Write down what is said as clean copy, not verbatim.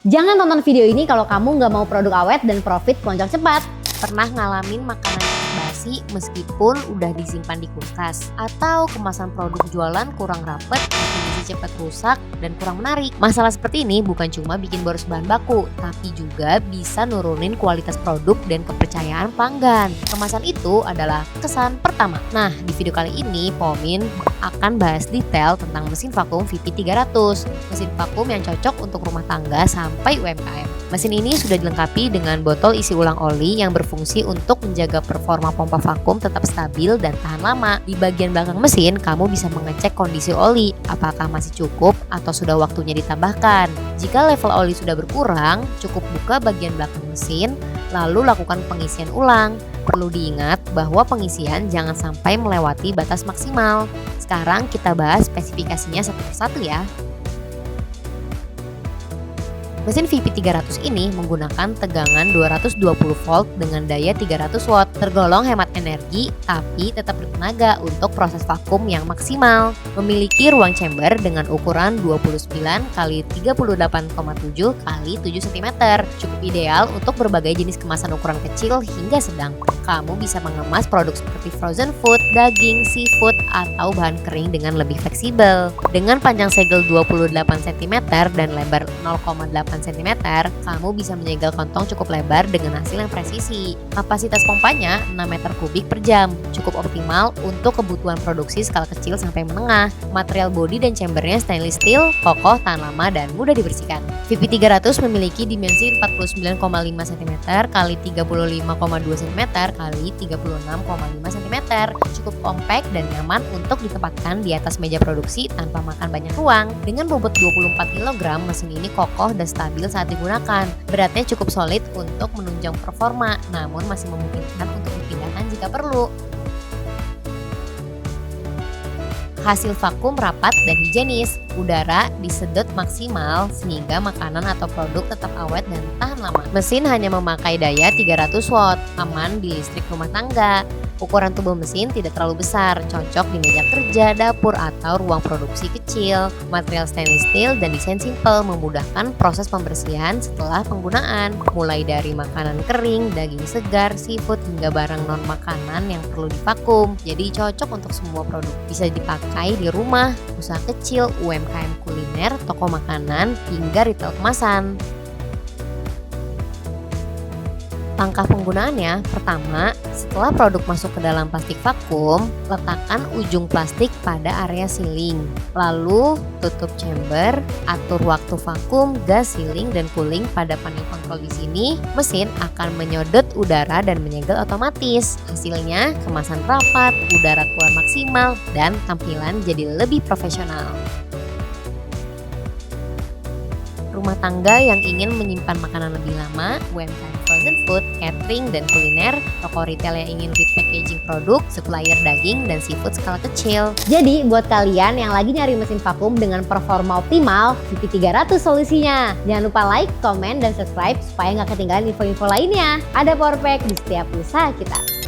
Jangan tonton video ini kalau kamu nggak mau produk awet dan profit lonjak cepat. Pernah ngalamin makanan cepat basi meskipun udah disimpan di kulkas? Atau kemasan produk jualan kurang rapet, definisi cepat rusak, dan kurang menarik? Masalah seperti ini bukan cuma bikin boros bahan baku, tapi juga bisa nurunin kualitas produk dan kepercayaan pelanggan. Kemasan itu adalah kesan pertama. Nah, di video kali ini Pomin akan bahas detail tentang mesin vakum VP300, mesin vakum yang cocok untuk rumah tangga sampai UMKM. Mesin ini sudah dilengkapi dengan botol isi ulang oli yang berfungsi untuk menjaga performa pompa vakum tetap stabil dan tahan lama. Di bagian belakang mesin, kamu bisa mengecek kondisi oli, apakah masih cukup atau sudah waktunya ditambahkan. Jika level oli sudah berkurang, cukup buka bagian belakang mesin, lalu lakukan pengisian ulang. Perlu diingat bahwa pengisian jangan sampai melewati batas maksimal. Sekarang kita bahas spesifikasinya satu persatu ya. Mesin VP300 ini menggunakan tegangan 220 volt dengan daya 300 watt. Tergolong hemat energi tapi tetap bertenaga untuk proses vakum yang maksimal. Memiliki ruang chamber dengan ukuran 29 x 38,7 x 7 cm. Cukup ideal untuk berbagai jenis kemasan ukuran kecil hingga sedang. Kamu bisa mengemas produk seperti frozen food, daging, seafood, atau bahan kering dengan lebih fleksibel. Dengan panjang segel 28 cm dan lebar 0,8 cm, kamu bisa menyegel kantong cukup lebar dengan hasil yang presisi. Kapasitas pompanya 6 meter kubik per jam, cukup optimal untuk kebutuhan produksi skala kecil sampai menengah. Material bodi dan chambernya stainless steel, kokoh, tahan lama, dan mudah dibersihkan. VP300 memiliki dimensi 49,5 cm x 35,2 cm x 36,5 cm, cukup kompak dan nyaman untuk ditempatkan di atas meja produksi tanpa makan banyak ruang. Dengan bobot 24 kg, mesin ini kokoh dan stabil saat digunakan. Beratnya cukup solid untuk menunjang performa, namun masih memungkinkan untuk dipindahkan jika perlu. Hasil vakum rapat dan higienis. Udara disedot maksimal sehingga makanan atau produk tetap awet dan tahan lama. Mesin hanya memakai daya 300 watt, aman di listrik rumah tangga. Ukuran tubuh mesin tidak terlalu besar, cocok di meja kerja, dapur, atau ruang produksi kecil. Material stainless steel dan desain simple memudahkan proses pembersihan setelah penggunaan. Mulai dari makanan kering, daging segar, seafood, hingga barang non-makanan yang perlu divakum. Jadi cocok untuk semua produk. Bisa dipakai di rumah, usaha kecil, UMKM kuliner, toko makanan, hingga retail kemasan. Langkah penggunaannya, pertama, setelah produk masuk ke dalam plastik vakum, letakkan ujung plastik pada area sealing. Lalu, tutup chamber, atur waktu vakum, gas, sealing, dan cooling pada panel kontrol di sini. Mesin akan menyodot udara dan menyegel otomatis. Hasilnya, kemasan rapat, udara keluar maksimal, dan tampilan jadi lebih profesional. Rumah tangga yang ingin menyimpan makanan lebih lama, UMKM frozen food, catering, dan kuliner, toko retail yang ingin repackaging produk, supplier daging dan seafood skala kecil. Jadi buat kalian yang lagi nyari mesin vakum dengan performa optimal, VP300 solusinya. Jangan lupa like, komen, dan subscribe supaya nggak ketinggalan info-info lainnya. Ada power pack di setiap usaha kita.